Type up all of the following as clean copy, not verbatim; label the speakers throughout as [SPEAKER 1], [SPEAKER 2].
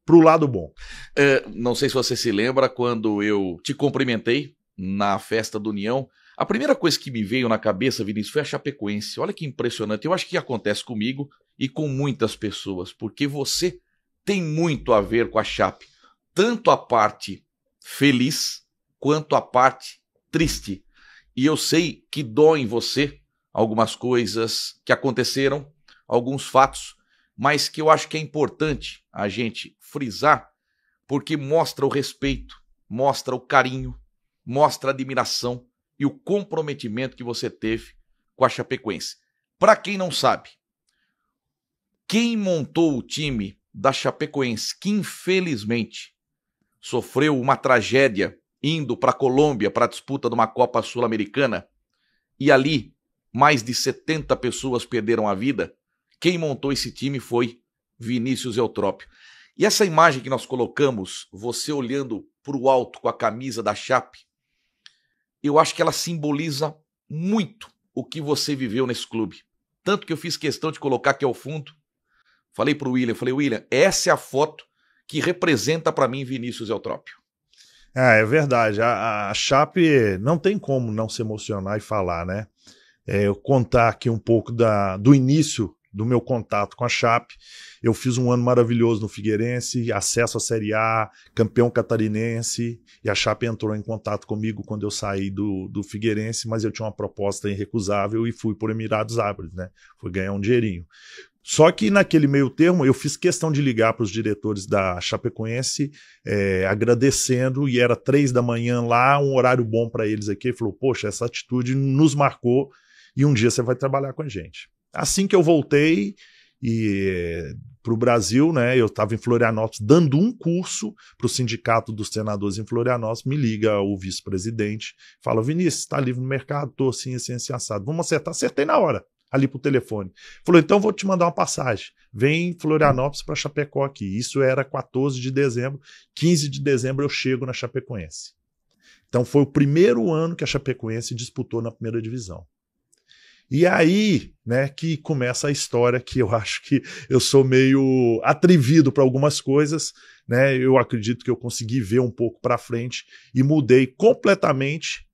[SPEAKER 1] para o lado bom.
[SPEAKER 2] Não sei se você se lembra, quando eu te cumprimentei na festa do União, a primeira coisa que me veio na cabeça, Vinícius, foi a Chapecoense. Olha que impressionante. Eu acho que acontece comigo e com muitas pessoas, porque você tem muito a ver com a Chape. Tanto a parte feliz quanto a parte triste. E eu sei que dói em você algumas coisas que aconteceram, alguns fatos, mas que eu acho que é importante a gente frisar, porque mostra o respeito, mostra o carinho, mostra a admiração e o comprometimento que você teve com a Chapecoense. Para quem não sabe, quem montou o time da Chapecoense, que infelizmente sofreu uma tragédia indo para a Colômbia para a disputa de uma Copa Sul-Americana, e ali mais de 70 pessoas perderam a vida, quem montou esse time foi Vinícius Eutrópio. E essa imagem que nós colocamos, você olhando para o alto com a camisa da Chape, eu acho que ela simboliza muito o que você viveu nesse clube. Tanto que eu fiz questão de colocar aqui ao fundo. Falei para o William, William, essa é a foto que representa para mim Vinícius Eutrópio.
[SPEAKER 1] É verdade, a Chape não tem como não se emocionar e falar, né? Eu contar aqui um pouco do início do meu contato com a Chape. Eu fiz um ano maravilhoso no Figueirense, acesso à Série A, campeão catarinense, e a Chape entrou em contato comigo quando eu saí do Figueirense, mas eu tinha uma proposta irrecusável e fui por Emirados Árabes, né? Fui ganhar um dinheirinho. Só que naquele meio termo eu fiz questão de ligar para os diretores da Chapecoense, agradecendo, e era 3 da manhã lá, um horário bom para eles aqui. Ele falou, poxa, essa atitude nos marcou e um dia você vai trabalhar com a gente. Assim que eu voltei para o Brasil, né, eu estava em Florianópolis dando um curso para o Sindicato dos Senadores em Florianópolis, me liga o vice-presidente, fala, Vinícius, está livre no mercado? Estou assim, assim, assim, assado. Vamos acertar? Acertei na hora, ali pro telefone. Falou, então vou te mandar uma passagem. Vem em Florianópolis para Chapecó aqui. Isso era 14 de dezembro. 15 de dezembro eu chego na Chapecoense. Então foi o primeiro ano que a Chapecoense disputou na primeira divisão. E aí, né, que começa a história que eu acho que eu sou meio atrevido para algumas coisas, né? Eu acredito que eu consegui ver um pouco para frente e mudei completamente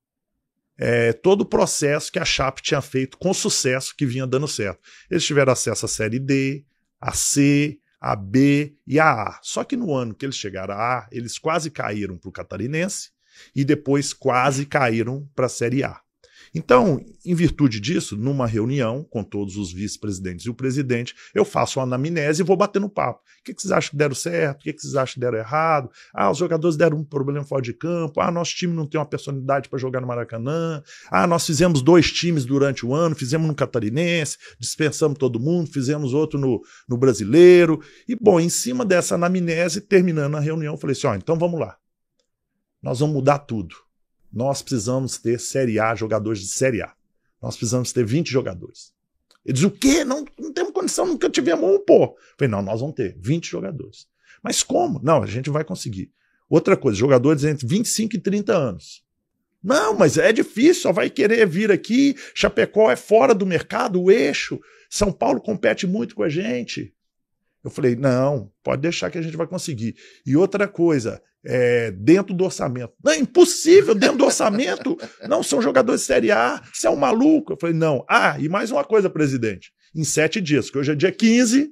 [SPEAKER 1] todo o processo que a Chape tinha feito com sucesso, que vinha dando certo. Eles tiveram acesso à Série D, a C, a B e a A. Só que no ano que eles chegaram a A, eles quase caíram para o Catarinense e depois quase caíram para a Série A. Então, em virtude disso, numa reunião com todos os vice-presidentes e o presidente, eu faço uma anamnese e vou batendo papo. O que vocês acham que deram certo? O que vocês acham que deram errado? Os jogadores deram um problema fora de campo. Nosso time não tem uma personalidade para jogar no Maracanã. Nós fizemos 2 times durante o ano, fizemos no Catarinense, dispensamos todo mundo, fizemos outro no Brasileiro. E, bom, em cima dessa anamnese, terminando a reunião, eu falei assim, então vamos lá. Nós vamos mudar tudo. Nós precisamos ter Série A, jogadores de Série A. Nós precisamos ter 20 jogadores. Ele diz, o quê? Não temos condição, nunca tivemos um, pô. Eu falei, não, nós vamos ter 20 jogadores. Mas como? Não, a gente vai conseguir. Outra coisa, jogadores entre 25 e 30 anos. Não, mas é difícil, só vai querer vir aqui, Chapecó é fora do mercado, o eixo, São Paulo compete muito com a gente. Eu falei, não, pode deixar que a gente vai conseguir. E outra coisa, dentro do orçamento. Não, é impossível, dentro do orçamento. Não, são jogadores de Série A, você é um maluco. Eu falei, não. E mais uma coisa, presidente. Em 7 dias, que hoje é dia 15,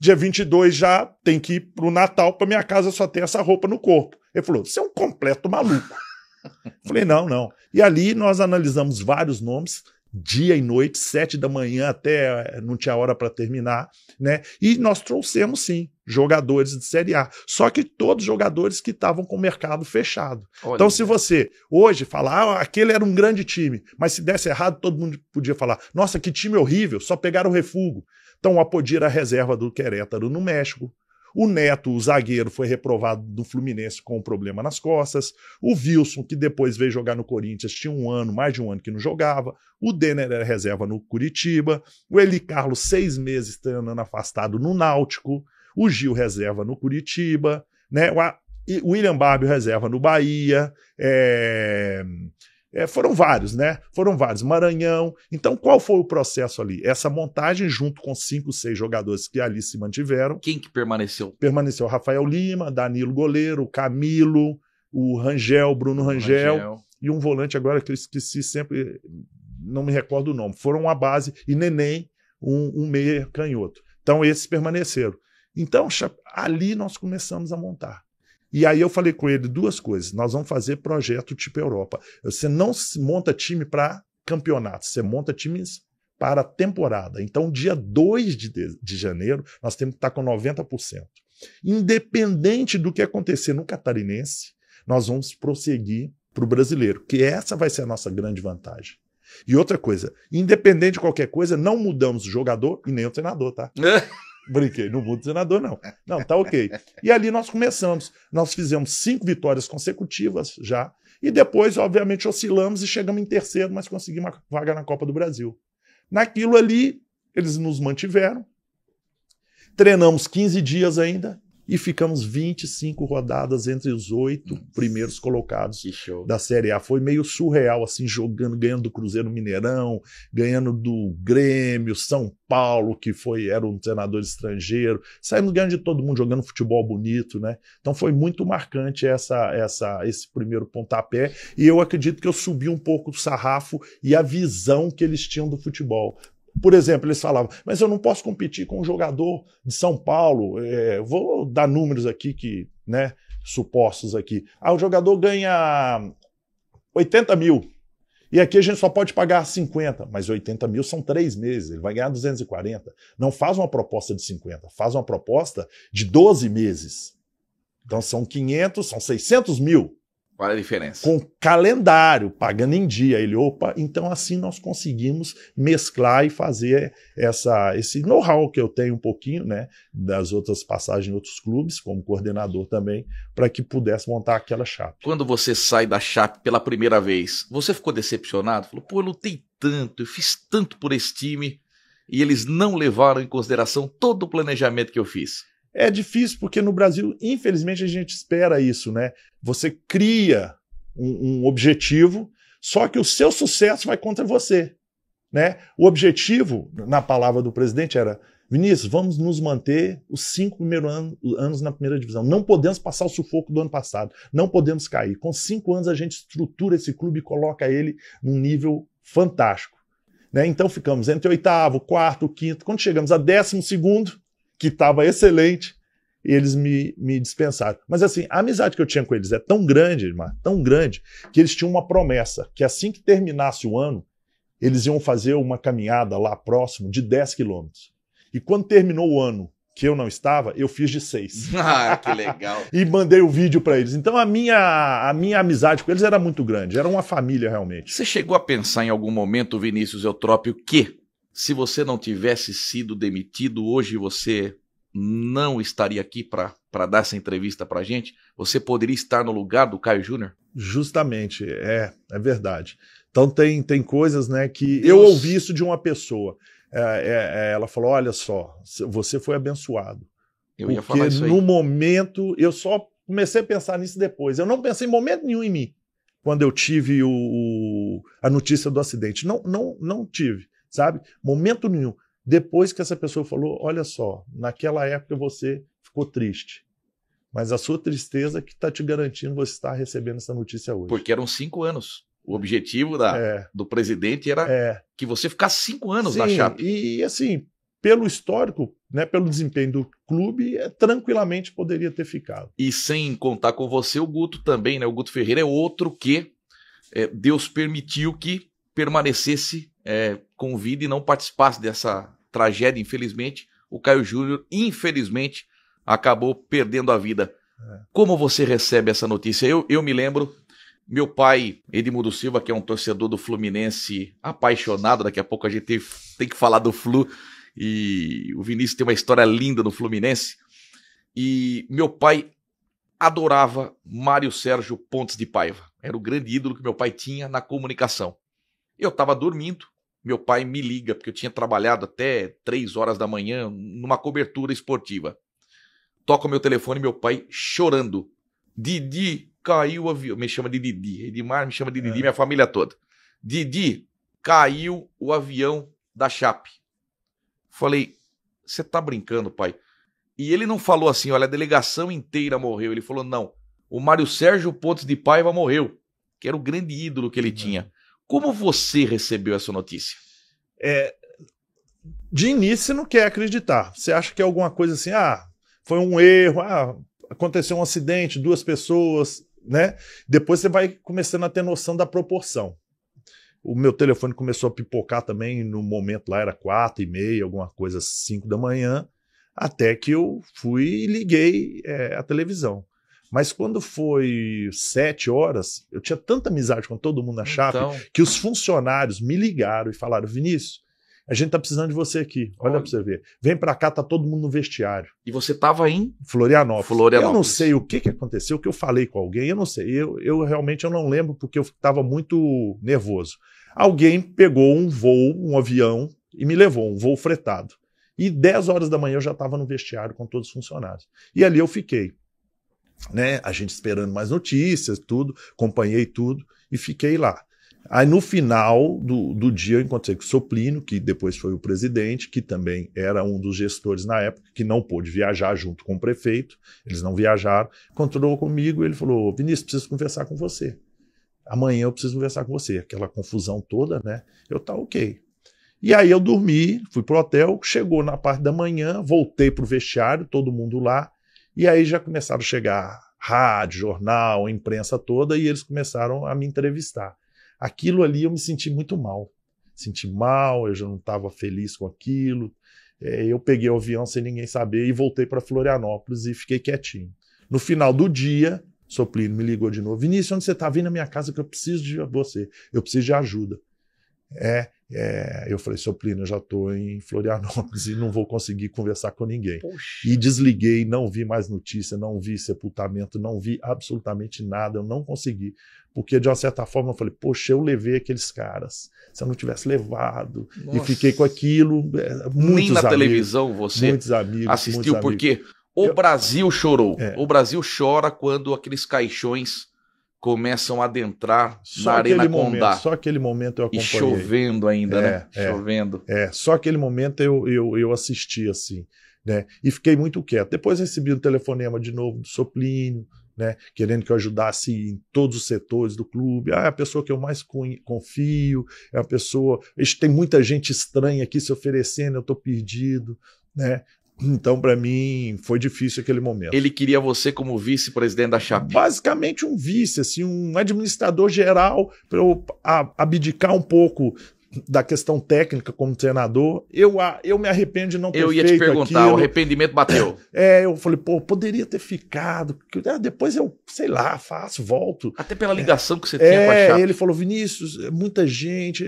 [SPEAKER 1] dia 22 já tem que ir pro Natal, para minha casa só ter essa roupa no corpo. Ele falou, você é um completo maluco. Eu falei, não. E ali nós analisamos vários nomes, dia e noite, 7 da manhã até não tinha hora para terminar, né? E nós trouxemos, sim, jogadores de Série A. Só que todos jogadores que estavam com o mercado fechado. Olha, então, se você hoje falar, aquele era um grande time, mas se desse errado, todo mundo podia falar, nossa, que time horrível, só pegaram o refúgio. Então, o Apodi era a reserva do Querétaro no México. O Neto, o zagueiro, foi reprovado do Fluminense com um problema nas costas. O Wilson, que depois veio jogar no Corinthians, tinha mais de um ano que não jogava. O Denner era reserva no Curitiba. O Eli Carlos, 6 meses treinando afastado no Náutico. O Gil, reserva no Curitiba. Né? O William Barbio, reserva no Bahia. Foram vários, né? Foram vários. Maranhão. Então, qual foi o processo ali? Essa montagem, junto com 5, 6 jogadores que ali se mantiveram.
[SPEAKER 2] Quem que permaneceu?
[SPEAKER 1] Permaneceu Rafael Lima, Danilo goleiro, Camilo, o Rangel, Bruno Rangel, e um volante agora que eu esqueci sempre, não me recordo o nome. Foram uma base, e Neném, um meia canhoto. Então, esses permaneceram. Então, ali nós começamos a montar. E aí eu falei com ele 2 coisas. Nós vamos fazer projeto tipo Europa. Você não monta time para campeonato, você monta times para temporada. Então, dia 2 de janeiro, nós temos que estar com 90%. Independente do que acontecer no Catarinense, nós vamos prosseguir para o brasileiro, que essa vai ser a nossa grande vantagem. E outra coisa, independente de qualquer coisa, não mudamos o jogador e nem o treinador, tá? Brinquei, não muda o treinador, não. Não, tá ok. E ali nós começamos. Nós fizemos 5 vitórias consecutivas já. E depois, obviamente, oscilamos e chegamos em terceiro, mas conseguimos uma vaga na Copa do Brasil. Naquilo ali, eles nos mantiveram. Treinamos 15 dias ainda e ficamos 25 rodadas entre os 8 primeiros colocados da Série A. Foi meio surreal, assim, ganhando do Cruzeiro Mineirão, ganhando do Grêmio, São Paulo, que era um treinador estrangeiro. Saímos ganhando de todo mundo, jogando futebol bonito, né? Então foi muito marcante esse primeiro pontapé. E eu acredito que eu subi um pouco o sarrafo e a visão que eles tinham do futebol. Por exemplo, eles falavam, mas eu não posso competir com um jogador de São Paulo. Vou dar números aqui, né, supostos aqui. O jogador ganha 80 mil. E aqui a gente só pode pagar 50. Mas 80 mil são 3 meses. Ele vai ganhar 240. Não faz uma proposta de 50. Faz uma proposta de 12 meses. Então são 500, são 600 mil.
[SPEAKER 2] Qual é a diferença?
[SPEAKER 1] Com calendário, pagando em dia. Então assim nós conseguimos mesclar e fazer esse know-how que eu tenho um pouquinho, né, das outras passagens em outros clubes, como coordenador também, para que pudesse montar aquela Chape.
[SPEAKER 2] Quando você sai da Chape pela primeira vez, você ficou decepcionado? Falou, pô, eu lutei tanto, eu fiz tanto por esse time e eles não levaram em consideração todo o planejamento que eu fiz.
[SPEAKER 1] É difícil porque no Brasil, infelizmente, a gente espera isso, né? Você cria um objetivo, só que o seu sucesso vai contra você, né? O objetivo, na palavra do presidente, era: Vinícius, vamos nos manter os 5 primeiros anos na primeira divisão. Não podemos passar o sufoco do ano passado. Não podemos cair. Com 5 anos a gente estrutura esse clube e coloca ele num nível fantástico, né? Então ficamos entre 8º, 4º, 5º. Quando chegamos a 12º, que estava excelente, eles me dispensaram. Mas assim, a amizade que eu tinha com eles é tão grande, irmão, tão grande, que eles tinham uma promessa, que assim que terminasse o ano, eles iam fazer uma caminhada lá próximo de 10 quilômetros. E quando terminou o ano que eu não estava, eu fiz de 6.
[SPEAKER 2] Ah, que legal.
[SPEAKER 1] E mandei o vídeo para eles. Então a minha amizade com eles era muito grande, era uma família realmente.
[SPEAKER 2] Você chegou a pensar em algum momento, Vinícius Eutrópio, que se você não tivesse sido demitido, hoje você não estaria aqui para dar essa entrevista para a gente? Você poderia estar no lugar do Caio Júnior?
[SPEAKER 1] Justamente, é verdade. Então tem coisas, né, que eu ouvi isso de uma pessoa. Ela falou, olha só, você foi abençoado.
[SPEAKER 2] Eu ia falar isso aí.
[SPEAKER 1] No momento, eu só comecei a pensar nisso depois. Eu não pensei em momento nenhum em mim quando eu tive a notícia do acidente. Não tive. Sabe? Momento nenhum. Depois que essa pessoa falou, olha só, naquela época você ficou triste, mas a sua tristeza que está te garantindo você estar recebendo essa notícia hoje.
[SPEAKER 2] Porque eram 5 anos. O objetivo do presidente era que você ficasse 5 anos na Chape.
[SPEAKER 1] E assim, pelo histórico, né, pelo desempenho do clube, tranquilamente poderia ter ficado.
[SPEAKER 2] E sem contar com você, o Guto também, né? O Guto Ferreira é outro que Deus permitiu que permanecesse com vida e não participasse dessa tragédia, infelizmente. O Caio Júnior, infelizmente, acabou perdendo a vida. Como você recebe essa notícia? Eu me lembro, meu pai, Edmundo Silva, que é um torcedor do Fluminense apaixonado, daqui a pouco a gente tem que falar do Flu, e o Vinícius tem uma história linda no Fluminense, e meu pai adorava Mário Sérgio Pontes de Paiva. Era o grande ídolo que meu pai tinha na comunicação. Eu estava dormindo, meu pai me liga, porque eu tinha trabalhado até 3 horas da manhã numa cobertura esportiva. Toca o meu telefone, meu pai chorando. Didi, caiu o avião. Me chama de Didi. Edmar me chama de Didi, minha família toda. Didi, caiu o avião da Chape. Falei, você tá brincando, pai? E ele não falou assim, olha, a delegação inteira morreu. Ele falou, não, o Mário Sérgio Pontes de Paiva morreu, que era o grande ídolo que ele tinha. Como você recebeu essa notícia?
[SPEAKER 1] De início você não quer acreditar. Você acha que é alguma coisa assim, foi um erro, aconteceu um acidente, 2 pessoas, né? Depois você vai começando a ter noção da proporção. O meu telefone começou a pipocar também, no momento lá era 4h30, alguma coisa, 5 da manhã, até que eu fui e liguei a televisão. Mas quando foi 7 horas, eu tinha tanta amizade com todo mundo na Chape, que os funcionários me ligaram e falaram, Vinícius, a gente tá precisando de você aqui, olha pra você ver. Vem pra cá, tá todo mundo no vestiário.
[SPEAKER 2] E você tava em?
[SPEAKER 1] Florianópolis. Eu não sei o que aconteceu, o que eu falei com alguém, eu não sei. Eu realmente eu não lembro porque eu estava muito nervoso. Alguém pegou um voo, um avião, e me levou, um voo fretado. E 10 horas da manhã eu já estava no vestiário com todos os funcionários. E ali eu fiquei. Né? A gente esperando mais notícias, tudo, acompanhei tudo e fiquei lá. Aí no final do dia eu encontrei com o Soplino, que depois foi o presidente, que também era um dos gestores na época, que não pôde viajar junto com o prefeito, eles não viajaram, encontrou comigo e ele falou, Vinícius, preciso conversar com você. Amanhã eu preciso conversar com você. Aquela confusão toda, né? Eu tá ok. E aí eu dormi, fui pro hotel, chegou na parte da manhã, voltei pro vestiário, todo mundo lá, e aí já começaram a chegar rádio, jornal, imprensa toda, e eles começaram a me entrevistar. Aquilo ali eu me senti muito mal. Senti mal, eu já não estava feliz com aquilo. Eu peguei o avião sem ninguém saber e voltei para Florianópolis e fiquei quietinho. No final do dia, Soplino me ligou de novo. Vinícius, onde você está? Vem na minha casa que eu preciso de você. Eu preciso de ajuda. Eu falei, Soplino, eu já estou em Florianópolis e não vou conseguir conversar com ninguém.
[SPEAKER 2] Poxa.
[SPEAKER 1] E desliguei, não vi mais notícia, não vi sepultamento, não vi absolutamente nada, eu não consegui. Porque, de uma certa forma, eu falei, poxa, eu levei aqueles caras. Se eu não tivesse levado, e fiquei com aquilo.
[SPEAKER 2] Nem na televisão você
[SPEAKER 1] muitos amigos,
[SPEAKER 2] assistiu,
[SPEAKER 1] muitos
[SPEAKER 2] porque
[SPEAKER 1] amigos.
[SPEAKER 2] O Brasil chorou. O Brasil chora quando aqueles caixões começam a adentrar na Arena Condá.
[SPEAKER 1] Só aquele momento eu acompanhei.
[SPEAKER 2] E chovendo ainda, né? Chovendo.
[SPEAKER 1] Só aquele momento eu assisti assim, né? E fiquei muito quieto. Depois recebi um telefonema de novo do Soplino, né? Querendo que eu ajudasse em todos os setores do clube. É a pessoa que eu mais confio, é a pessoa... Tem muita gente estranha aqui se oferecendo, eu estou perdido, né? Então, para mim, foi difícil aquele momento.
[SPEAKER 2] Ele queria você como vice-presidente da Chape?
[SPEAKER 1] Basicamente um vice, assim, um administrador geral, para eu abdicar um pouco da questão técnica como treinador. Eu me arrependo de não ter feito aquilo. Eu ia te perguntar,
[SPEAKER 2] o arrependimento bateu.
[SPEAKER 1] Eu falei, poderia ter ficado. Depois eu, sei lá, faço, volto.
[SPEAKER 2] Até pela ligação que você tinha com a Chape.
[SPEAKER 1] Ele falou, Vinícius, muita gente,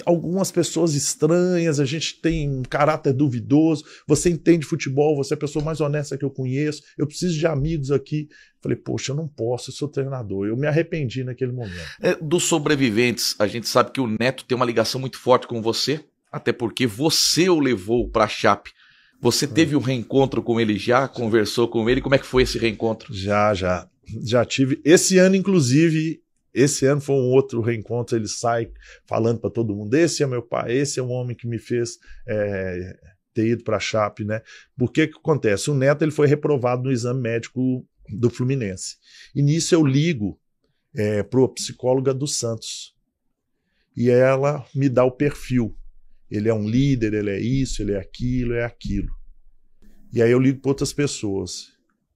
[SPEAKER 1] algumas pessoas estranhas, a gente tem um caráter duvidoso, você entende futebol, você é a pessoa mais honesta que eu conheço, eu preciso de amigos aqui. Falei, poxa, eu não posso, eu sou treinador. Eu me arrependi naquele momento.
[SPEAKER 2] Dos sobreviventes, a gente sabe que o Neto tem uma ligação muito forte com você, até porque você o levou para a Chape. Você teve um reencontro com ele já? Conversou com ele? Como é que foi esse reencontro?
[SPEAKER 1] Já tive. Esse ano, inclusive, foi um outro reencontro. Ele sai falando para todo mundo, esse é meu pai, esse é um homem que me fez ter ido para a Chape, né? Porque que acontece? O Neto ele foi reprovado no exame médico do Fluminense. E nisso eu ligo para a psicóloga do Santos. E ela me dá o perfil. Ele é um líder, ele é isso, ele é aquilo, é aquilo. E aí eu ligo para outras pessoas.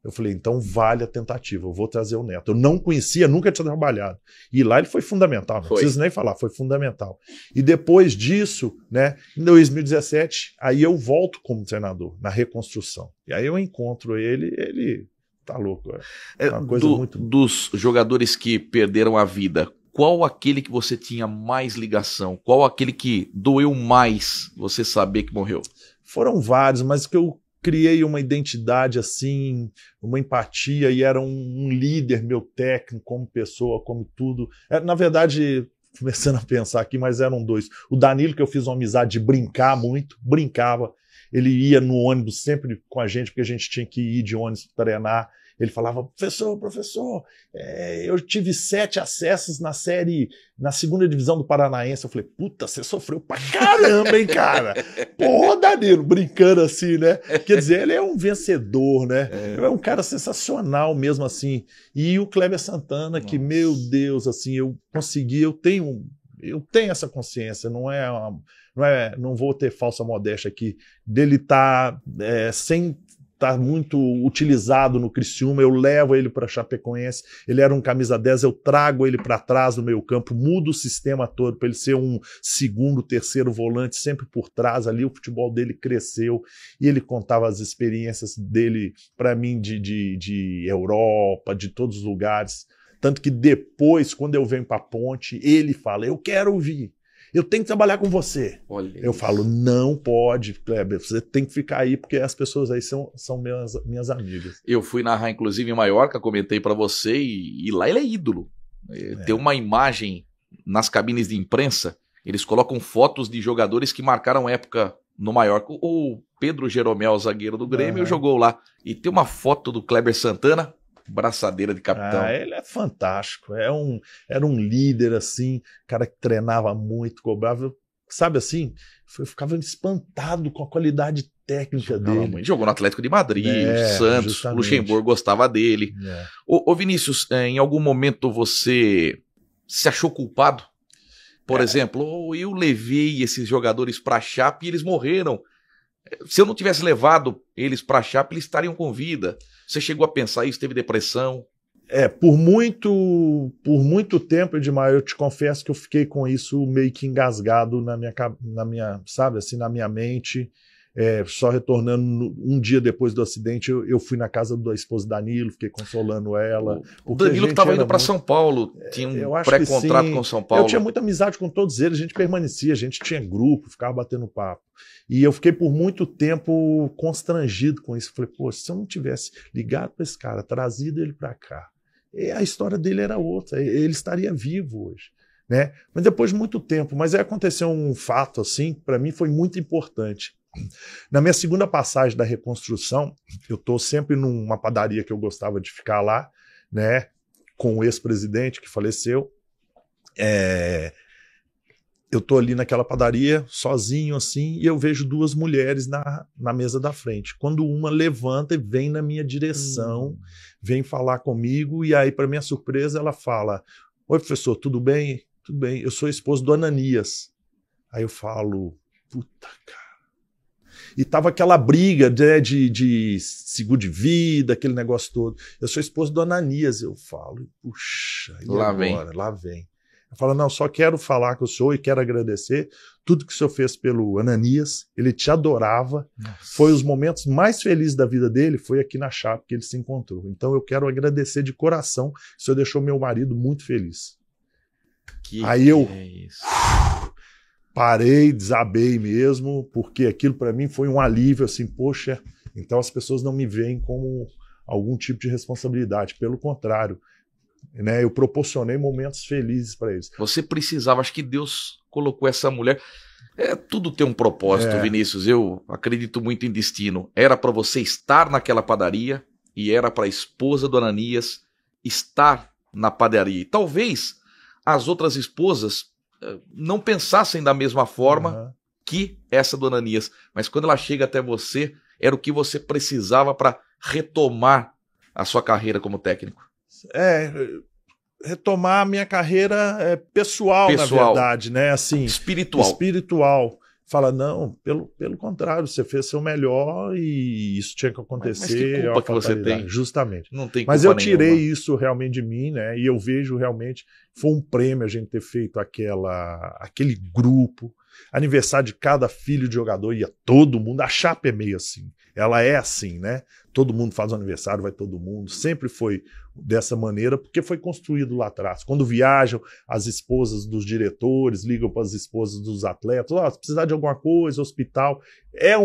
[SPEAKER 1] Eu falei, então vale a tentativa, eu vou trazer o Neto. Eu não conhecia, nunca tinha trabalhado. E lá ele foi fundamental, não preciso nem falar, foi fundamental. E depois disso, né, em 2017, aí eu volto como treinador, na reconstrução. E aí eu encontro ele tá louco. É uma coisa muito...
[SPEAKER 2] Dos jogadores que perderam a vida, qual aquele que você tinha mais ligação? Qual aquele que doeu mais você saber que morreu?
[SPEAKER 1] Foram vários, mas que eu criei uma identidade assim, uma empatia, e era um líder meu técnico, como pessoa, como tudo. Na verdade, começando a pensar aqui, mas eram 2. O Danilo, que eu fiz uma amizade de brincar muito, brincava. ele ia no ônibus sempre com a gente, porque a gente tinha que ir de ônibus para treinar. Ele falava, professor, eu tive 7 acessos na série, na segunda divisão do Paranaense. Eu falei, puta, você sofreu pra caramba, hein, cara? Porra, Danilo, brincando assim, né? Quer dizer, ele é um vencedor, né? É um cara sensacional mesmo assim. E o Kleber Santana, que, meu Deus, assim, eu consegui, eu tenho essa consciência, não vou ter falsa modéstia aqui, dele estar sem estar muito utilizado no Criciúma, eu levo ele para Chapecoense, ele era um camisa 10, eu trago ele para trás do meio campo, mudo o sistema todo para ele ser um segundo, terceiro volante, sempre por trás ali, o futebol dele cresceu, e ele contava as experiências dele para mim de Europa, de todos os lugares, tanto que depois, quando eu venho para a Ponte, ele fala, eu quero ouvir, eu tenho que trabalhar com você.
[SPEAKER 2] Olha
[SPEAKER 1] eu falo, não pode, Kleber, você tem que ficar aí, porque as pessoas aí são minhas amigas.
[SPEAKER 2] Eu fui narrar, inclusive, em Maiorca, comentei para você, e lá ele é ídolo. Tem uma imagem nas cabines de imprensa, eles colocam fotos de jogadores que marcaram época no Maiorca. O Pedro Jeromel, zagueiro do Grêmio, jogou lá. E tem uma foto do Kleber Santana, braçadeira de capitão.
[SPEAKER 1] Ele é fantástico, era um líder assim, cara que treinava muito, cobrava, sabe assim, eu ficava espantado com a qualidade técnica dele.
[SPEAKER 2] Jogou no Atlético de Madrid, o Santos, justamente. O Luxemburgo gostava dele. Ô Vinícius, em algum momento você se achou culpado? Por exemplo, eu levei esses jogadores para a Chape e eles morreram. Se eu não tivesse levado eles para a Chape, eles estariam com vida. Você chegou a pensar isso? Teve depressão?
[SPEAKER 1] Por muito tempo, Edmar, eu te confesso que eu fiquei com isso meio que engasgado na minha, sabe, assim, na minha mente. Só retornando um dia depois do acidente, eu fui na casa da esposa Danilo, fiquei consolando ela.
[SPEAKER 2] O Danilo que estava indo para São Paulo, tinha um pré-contrato com São Paulo.
[SPEAKER 1] Eu tinha muita amizade com todos eles, a gente permanecia, a gente tinha grupo, ficava batendo papo. E eu fiquei por muito tempo constrangido com isso. Falei, pô, se eu não tivesse ligado para esse cara, trazido ele para cá, a história dele era outra, ele estaria vivo hoje. Né? Mas depois de muito tempo, mas aí aconteceu um fato assim, para mim foi muito importante. Na minha segunda passagem da reconstrução, eu estou sempre numa padaria que eu gostava de ficar lá, né, com o ex-presidente que faleceu. Eu estou ali naquela padaria, sozinho assim, e eu vejo 2 mulheres na mesa da frente. Quando uma levanta e vem na minha direção, vem falar comigo, e aí, para minha surpresa, ela fala, oi, professor, tudo bem? Tudo bem, eu sou esposo do Ananias. Aí eu falo, puta, cara. E tava aquela briga de seguro de vida, aquele negócio todo. Eu sou esposo do Ananias. Eu falo, puxa, e
[SPEAKER 2] lá
[SPEAKER 1] agora?
[SPEAKER 2] vem.
[SPEAKER 1] Lá vem. Eu falo, não, só quero falar com o senhor e quero agradecer tudo que o senhor fez pelo Ananias. Ele te adorava. Nossa. Foi os momentos mais felizes da vida dele, foi aqui na Chape que ele se encontrou. Então eu quero agradecer de coração que o senhor deixou meu marido muito feliz. Aí eu parei, desabei mesmo, porque aquilo para mim foi um alívio, assim, poxa, então as pessoas não me veem como algum tipo de responsabilidade, pelo contrário, né, eu proporcionei momentos felizes para eles.
[SPEAKER 2] Você precisava, acho que Deus colocou essa mulher, tudo tem um propósito, Vinícius, eu acredito muito em destino, era para você estar naquela padaria e era para a esposa do Ananias estar na padaria, e talvez as outras esposas não pensassem da mesma forma que essa do Ananias, mas quando ela chega até você, era o que você precisava para retomar a sua carreira como técnico.
[SPEAKER 1] Retomar a minha carreira pessoal, na verdade, né? Assim, espiritual. Fala, não, pelo contrário, você fez seu melhor e isso tinha que acontecer.
[SPEAKER 2] Mas que culpa que você tem?
[SPEAKER 1] Justamente.
[SPEAKER 2] Não tem culpa
[SPEAKER 1] Mas eu tirei
[SPEAKER 2] nenhuma.
[SPEAKER 1] isso realmente de mim, né? E eu vejo realmente, foi um prêmio a gente ter feito aquele grupo. Aniversário de cada filho de jogador, ia todo mundo. A Chape é meio assim. Ela é assim, né? Todo mundo faz o aniversário, vai todo mundo. Sempre foi dessa maneira, porque foi construído lá atrás. Quando viajam, as esposas dos diretores ligam para as esposas dos atletas. Se precisar de alguma coisa, hospital. É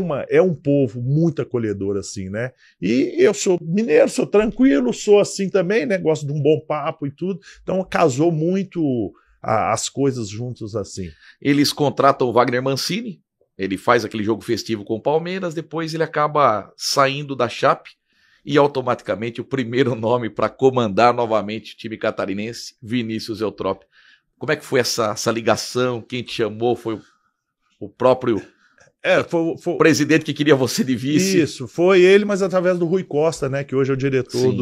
[SPEAKER 1] um povo muito acolhedor, assim, né? E eu sou mineiro, sou tranquilo, sou assim também, né? Gosto de um bom papo e tudo. Então casou muito as coisas juntos assim.
[SPEAKER 2] Eles contratam o Wagner Mancini, Ele faz aquele jogo festivo com o Palmeiras, depois ele acaba saindo da Chape e automaticamente o primeiro nome para comandar novamente o time catarinense, Vinícius Eutrópio. Como é que foi essa ligação? Quem te chamou? Foi o próprio foi presidente que queria você de vice?
[SPEAKER 1] Isso, foi ele, mas através do Rui Costa, né, que hoje é o diretor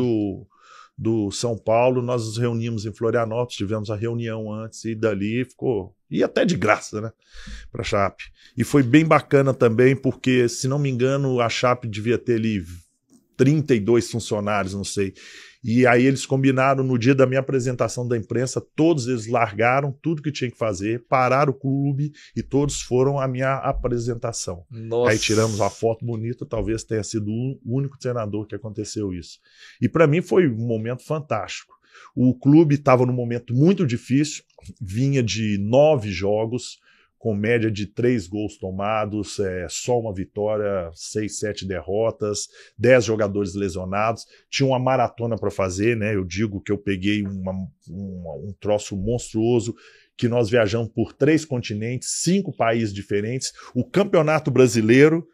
[SPEAKER 1] do São Paulo. Nós nos reunimos em Florianópolis, tivemos a reunião antes e dali ficou... E até de graça, né, para a Chape. E foi bem bacana também, porque, se não me engano, a Chape devia ter ali 32 funcionários, não sei. E aí eles combinaram, no dia da minha apresentação da imprensa, todos eles largaram tudo que tinha que fazer, pararam o clube e todos foram à minha apresentação.
[SPEAKER 2] Nossa.
[SPEAKER 1] Aí tiramos uma foto bonita, talvez tenha sido o único treinador que aconteceu isso. E para mim foi um momento fantástico. O clube estava num momento muito difícil, vinha de 9 jogos, com média de 3 gols tomados, só uma vitória, 6, 7 derrotas, 10 jogadores lesionados, tinha uma maratona para fazer, né? Eu digo que eu peguei um troço monstruoso, que nós viajamos por 3 continentes, 5 países diferentes, o Campeonato Brasileiro,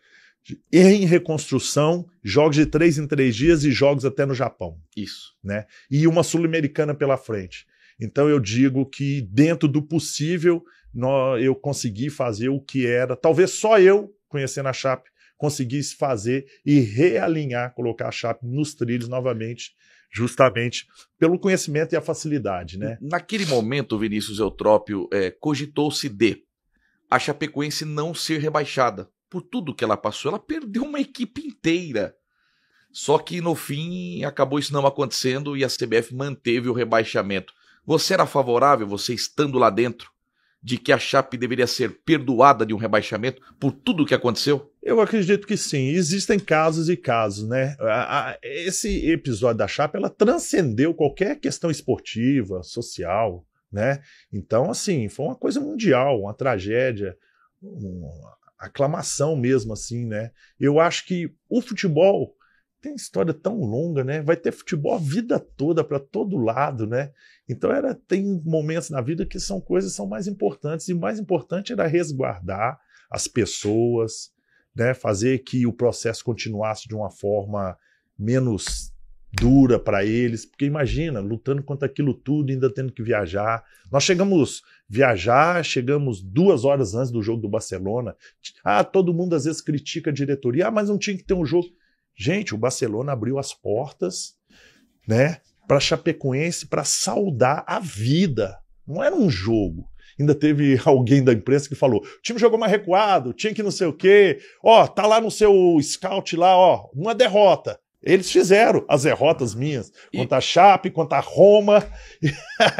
[SPEAKER 1] em reconstrução, jogos de 3 em 3 dias e jogos até no Japão.
[SPEAKER 2] Isso.
[SPEAKER 1] Né? E uma Sul-Americana pela frente. Então eu digo que, dentro do possível, eu consegui fazer o que era, talvez só eu, conhecendo a Chape, conseguisse fazer e realinhar, colocar a Chape nos trilhos novamente, justamente pelo conhecimento e a facilidade, né?
[SPEAKER 2] Naquele momento, Vinícius Eutrópio, cogitou-se de a Chapecoense não ser rebaixada. Por tudo que ela passou, ela perdeu uma equipe inteira. Só que, no fim, acabou isso não acontecendo e a CBF manteve o rebaixamento. Você era favorável, você estando lá dentro, de que a Chape deveria ser perdoada de um rebaixamento por tudo o que aconteceu?
[SPEAKER 1] Eu acredito que sim. Existem casos e casos, né? Esse episódio da Chape, ela transcendeu qualquer questão esportiva, social, né? Então, assim, foi uma coisa mundial, uma tragédia, uma aclamação mesmo, assim, né? Eu acho que o futebol tem história tão longa, né? Vai ter futebol a vida toda, para todo lado, né? Então tem momentos na vida que são coisas que são mais importantes, e o mais importante era resguardar as pessoas, né? Fazer que o processo continuasse de uma forma menos dura para eles, porque imagina, lutando contra aquilo tudo, ainda tendo que viajar. Nós chegamos chegamos 2 horas antes do jogo do Barcelona. Todo mundo às vezes critica a diretoria, mas não tinha que ter um jogo. Gente, o Barcelona abriu as portas, né, para Chapecoense, para saudar a vida. Não era um jogo. Ainda teve alguém da imprensa que falou: o time jogou mais recuado, tinha que não sei o quê. Tá lá no seu scout lá, uma derrota. Eles fizeram as derrotas minhas contra a Chape, contra a Roma.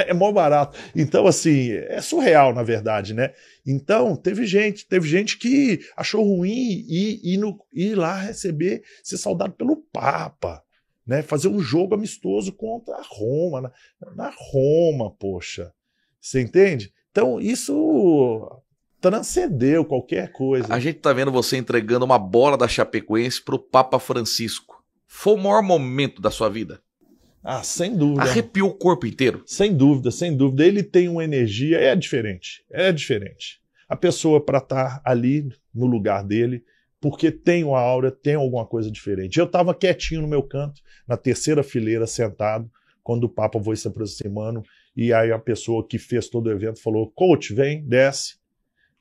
[SPEAKER 1] É mó barato. Então, assim, é surreal, na verdade, né? Então, teve gente que achou ruim ir lá ser saudado pelo Papa, né? Fazer um jogo amistoso contra a Roma, na Roma, poxa. Você entende? Então, isso transcendeu qualquer coisa.
[SPEAKER 2] A gente tá vendo você entregando uma bola da Chapecoense pro Papa Francisco. Foi o maior momento da sua vida?
[SPEAKER 1] Sem dúvida.
[SPEAKER 2] Arrepiou o corpo inteiro?
[SPEAKER 1] Sem dúvida, sem dúvida. Ele tem uma energia, é diferente. A pessoa, para estar ali no lugar dele, porque tem uma aura, tem alguma coisa diferente. Eu estava quietinho no meu canto, na 3ª fileira, sentado, quando o Papa foi se aproximando, e aí a pessoa que fez todo o evento falou: coach, vem, desce,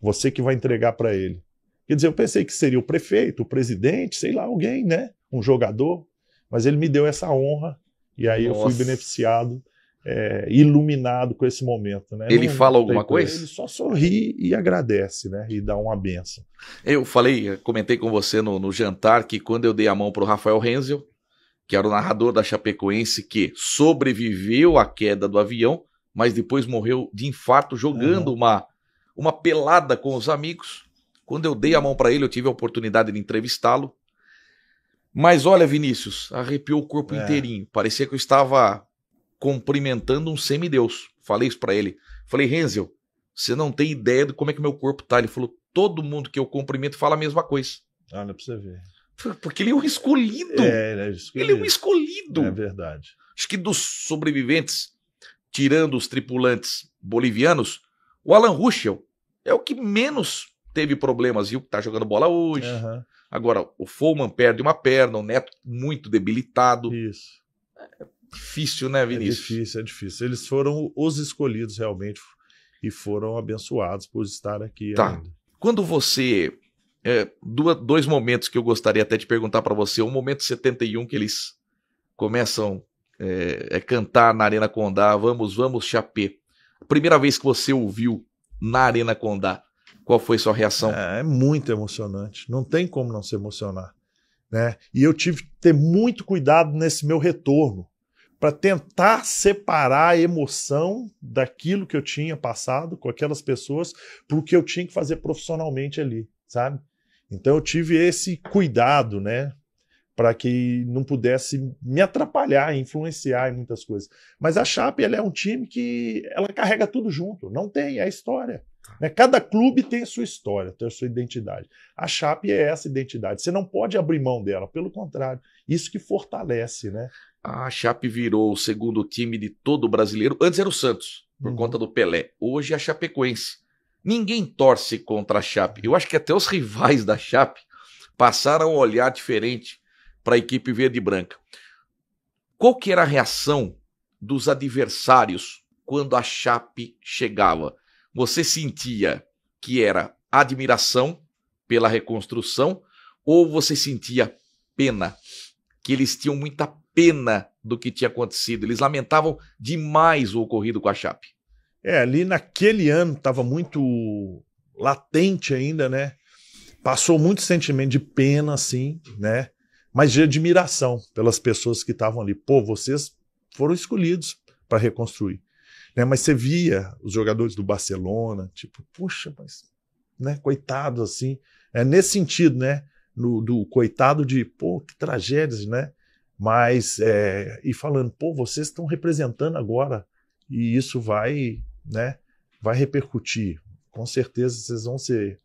[SPEAKER 1] você que vai entregar para ele. Quer dizer, eu pensei que seria o prefeito, o presidente, sei lá, alguém, né? Um jogador, mas ele me deu essa honra e aí eu fui beneficiado, iluminado com esse momento, né?
[SPEAKER 2] Ele fala alguma coisa?
[SPEAKER 1] Ele só sorri e agradece, né? E dá uma bênção.
[SPEAKER 2] Eu comentei com você no jantar que quando eu dei a mão para o Rafael Renzel, que era o narrador da Chapecoense, que sobreviveu à queda do avião, mas depois morreu de infarto jogando uma pelada com os amigos. Quando eu dei a mão para ele, eu tive a oportunidade de entrevistá-lo. Mas olha, Vinícius, arrepiou o corpo inteirinho. Parecia que eu estava cumprimentando um semideus. Falei isso pra ele. Falei: Renzel, você não tem ideia de como é que meu corpo tá. Ele falou: todo mundo que eu cumprimento fala a mesma coisa.
[SPEAKER 1] Olha pra você ver.
[SPEAKER 2] Porque ele é um escolhido.
[SPEAKER 1] Ele é escolhido.
[SPEAKER 2] Ele é um escolhido.
[SPEAKER 1] É verdade.
[SPEAKER 2] Acho que dos sobreviventes, tirando os tripulantes bolivianos, o Alan Ruschel é o que menos teve problemas, viu? Tá jogando bola hoje.
[SPEAKER 1] Aham.
[SPEAKER 2] Agora, o Follman perde uma perna, o Neto muito debilitado.
[SPEAKER 1] Isso.
[SPEAKER 2] Difícil, né, Vinícius?
[SPEAKER 1] É difícil. Eles foram os escolhidos realmente e foram abençoados por estar aqui
[SPEAKER 2] Tá.
[SPEAKER 1] ainda.
[SPEAKER 2] Quando você... dois momentos que eu gostaria até de perguntar pra você. Um momento 71 que eles começam cantar na Arena Condá, vamos, Chapé. A primeira vez que você ouviu na Arena Condá, qual foi sua reação?
[SPEAKER 1] É muito emocionante. Não tem como não se emocionar, né? E eu tive que ter muito cuidado nesse meu retorno para tentar separar a emoção daquilo que eu tinha passado com aquelas pessoas para o que eu tinha que fazer profissionalmente ali, sabe? Então eu tive esse cuidado, né? Para que não pudesse me atrapalhar, influenciar em muitas coisas. Mas a Chape, ela é um time que ela carrega tudo junto. Não tem, é a história. Né? Cada clube tem a sua história, tem a sua identidade. A Chape é essa identidade. Você não pode abrir mão dela, pelo contrário. Isso que fortalece, né?
[SPEAKER 2] A Chape virou o segundo time de todo o brasileiro. Antes era o Santos, por conta do Pelé. Hoje é a Chapecoense. Ninguém torce contra a Chape. Eu acho que até os rivais da Chape passaram a olhar diferente para a equipe verde e branca. Qual que era a reação dos adversários quando a Chape chegava? Você sentia que era admiração pela reconstrução ou você sentia pena? Que eles tinham muita pena do que tinha acontecido. Eles lamentavam demais o ocorrido com a Chape.
[SPEAKER 1] Ali naquele ano estava muito latente ainda, né? Passou muito sentimento de pena, assim, né? Mas de admiração pelas pessoas que estavam ali. Pô, vocês foram escolhidos para reconstruir. Né? Mas você via os jogadores do Barcelona, tipo, puxa, mas, né? Coitados, assim. Nesse sentido, né? Do coitado de, pô, que tragédias, né? Mas, e falando, pô, vocês estão representando agora e isso vai, né? Vai repercutir. Com certeza vocês vão ser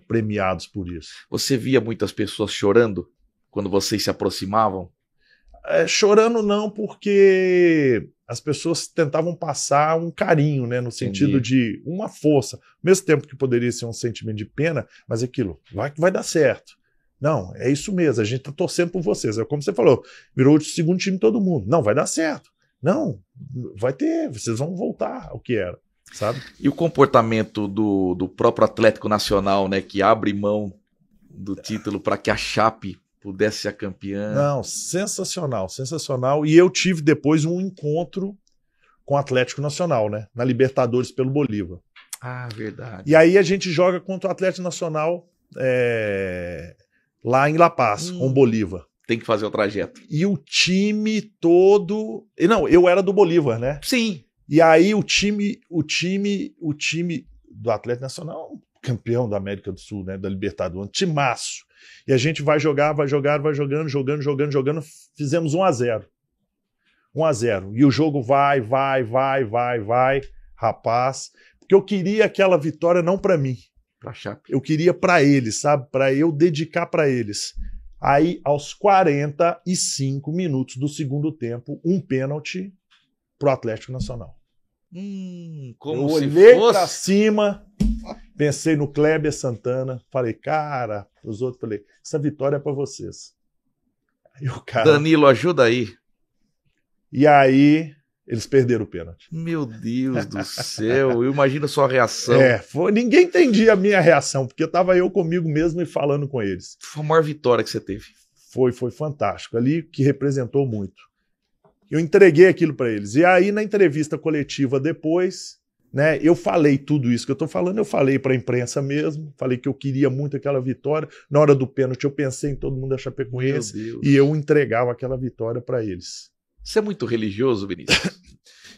[SPEAKER 1] premiados por isso.
[SPEAKER 2] Você via muitas pessoas chorando quando vocês se aproximavam?
[SPEAKER 1] Chorando não, porque as pessoas tentavam passar um carinho, né, no sentido de uma força, ao mesmo tempo que poderia ser um sentimento de pena, mas aquilo, vai dar certo. Não, é isso mesmo, a gente está torcendo por vocês. É como você falou, virou o segundo time de todo mundo. Não, vai dar certo. Não, vai ter, vocês vão voltar ao que era, sabe?
[SPEAKER 2] E o comportamento do próprio Atlético Nacional, né, que abre mão do título para que a Chape pudesse ser a campeã?
[SPEAKER 1] Não, sensacional, sensacional. E eu tive depois um encontro com o Atlético Nacional, né, na Libertadores pelo Bolívar.
[SPEAKER 2] Ah, verdade.
[SPEAKER 1] E aí a gente joga contra o Atlético Nacional lá em La Paz, com o Bolívar.
[SPEAKER 2] Tem que fazer o trajeto.
[SPEAKER 1] E o time todo... Não, eu era do Bolívar, né?
[SPEAKER 2] Sim.
[SPEAKER 1] E aí o time do Atlético Nacional, campeão da América do Sul, né? Da Libertadores, um timaço. E a gente vai jogando, jogando. Fizemos 1-0. 1-0. E o jogo vai. Rapaz, porque eu queria aquela vitória não para mim.
[SPEAKER 2] Pra Chape.
[SPEAKER 1] Eu queria para eles, sabe? Para eu dedicar para eles. Aí, aos 45 minutos do segundo tempo, um pênalti pro Atlético Nacional.
[SPEAKER 2] Como
[SPEAKER 1] eu
[SPEAKER 2] se
[SPEAKER 1] olhei
[SPEAKER 2] fosse...
[SPEAKER 1] pra cima, pensei no Kleber Santana, falei, cara, os outros, falei, essa vitória é para vocês. Aí o cara...
[SPEAKER 2] Danilo, ajuda aí.
[SPEAKER 1] E aí, eles perderam o pênalti.
[SPEAKER 2] Meu Deus do céu, eu imagino a sua reação.
[SPEAKER 1] Ninguém entendia a minha reação, porque estava eu comigo mesmo e falando com eles.
[SPEAKER 2] Foi a maior vitória que você teve.
[SPEAKER 1] Foi fantástico, ali que representou muito. Eu entreguei aquilo para eles. E aí, na entrevista coletiva depois, né, eu falei tudo isso que eu estou falando, eu falei para a imprensa mesmo, falei que eu queria muito aquela vitória. Na hora do pênalti, eu pensei em todo mundo da Chapecoense e eu entregava aquela vitória para eles.
[SPEAKER 2] Você é muito religioso, Vinícius?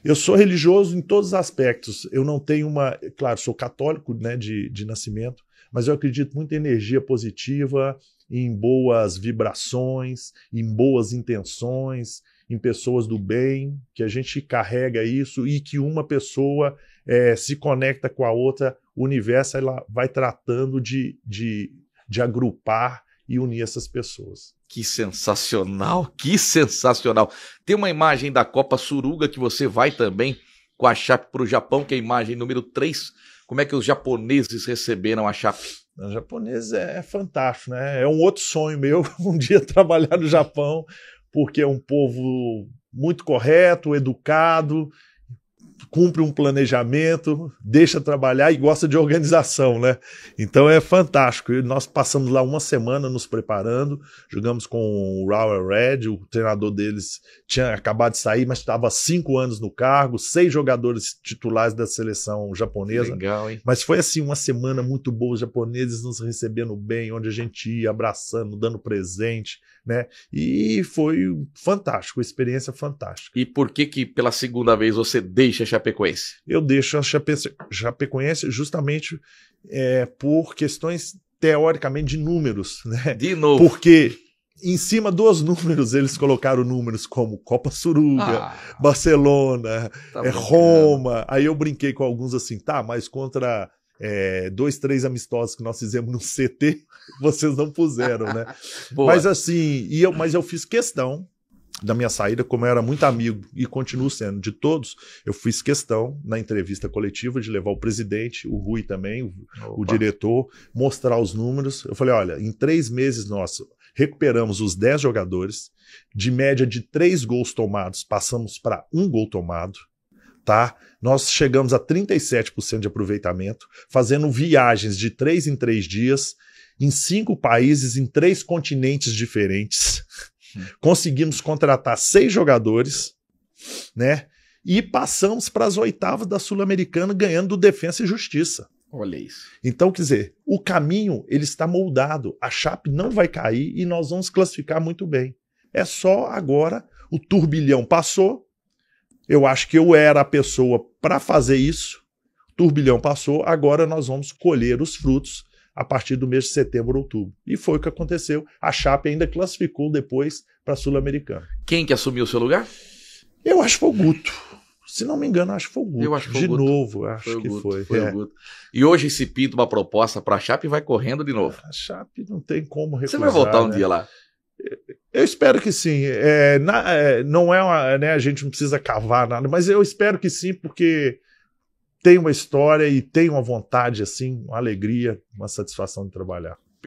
[SPEAKER 1] Eu sou religioso em todos os aspectos. Eu não tenho uma... Claro, sou católico, né, de nascimento, mas eu acredito muito em energia positiva, em boas vibrações, em boas intenções, em pessoas do bem, que a gente carrega isso e que uma pessoa se conecta com a outra, o universo ela vai tratando de agrupar e unir essas pessoas.
[SPEAKER 2] Que sensacional, que sensacional. Tem uma imagem da Copa Suruga que você vai também com a Chape para o Japão, que é a imagem número 3, Como é que os japoneses receberam a Chape?
[SPEAKER 1] O japonês é fantástico, né? É um outro sonho meu, um dia trabalhar no Japão, porque é um povo muito correto, educado, cumpre um planejamento, deixa trabalhar e gosta de organização, né? Então é fantástico. E nós passamos lá uma semana nos preparando, jogamos com o Raul Red, o treinador deles tinha acabado de sair, mas estava há 5 anos no cargo, 6 jogadores titulares da seleção japonesa.
[SPEAKER 2] Legal, hein?
[SPEAKER 1] Mas foi assim uma semana muito boa, os japoneses nos recebendo bem, onde a gente ia, abraçando, dando presente, né? E foi fantástico, experiência fantástica.
[SPEAKER 2] E por que pela segunda vez você deixa a Chapecoense?
[SPEAKER 1] Eu deixo a Chapecoense justamente por questões teoricamente de números, né?
[SPEAKER 2] De novo.
[SPEAKER 1] Porque em cima dos números eles colocaram números como Copa Suruga, Barcelona, Roma. Aí eu brinquei com alguns assim, tá, mas contra 2, 3 amistosos que nós fizemos no CT, vocês não puseram, né? Mas assim, mas eu fiz questão da minha saída, como eu era muito amigo e continuo sendo de todos, eu fiz questão na entrevista coletiva de levar o presidente, o Rui também, o diretor, mostrar os números. Eu falei, olha, em 3 meses nós recuperamos os 10 jogadores, de média de 3 gols tomados, passamos para 1 gol tomado, tá? Nós chegamos a 37% de aproveitamento, fazendo viagens de 3 em 3 dias, em 5 países, em 3 continentes diferentes. Conseguimos contratar 6 jogadores, né? E passamos para as oitavas da Sul-Americana ganhando do Defensa e Justiça.
[SPEAKER 2] Olha isso.
[SPEAKER 1] Então, quer dizer, o caminho ele está moldado. A Chape não vai cair e nós vamos classificar muito bem. É só agora, o turbilhão passou. Eu acho que eu era a pessoa para fazer isso. O turbilhão passou, agora nós vamos colher os frutos a partir do mês de setembro, outubro. E foi o que aconteceu. A Chape ainda classificou depois para a Sul-Americana.
[SPEAKER 2] Quem que assumiu o seu lugar?
[SPEAKER 1] Eu acho que foi o Guto. Se não me engano, acho que foi o Guto.
[SPEAKER 2] Eu acho que foi
[SPEAKER 1] de
[SPEAKER 2] o Guto.
[SPEAKER 1] novo, acho que foi.
[SPEAKER 2] O Guto. E hoje se pinta uma proposta para a Chape e vai correndo de novo.
[SPEAKER 1] A Chape não tem como recusar.
[SPEAKER 2] Você vai voltar um dia lá?
[SPEAKER 1] Eu espero que sim. Não é né, a gente não precisa cavar nada, mas eu espero que sim, porque tem uma história e tem uma vontade, assim, uma alegria, uma satisfação de trabalhar.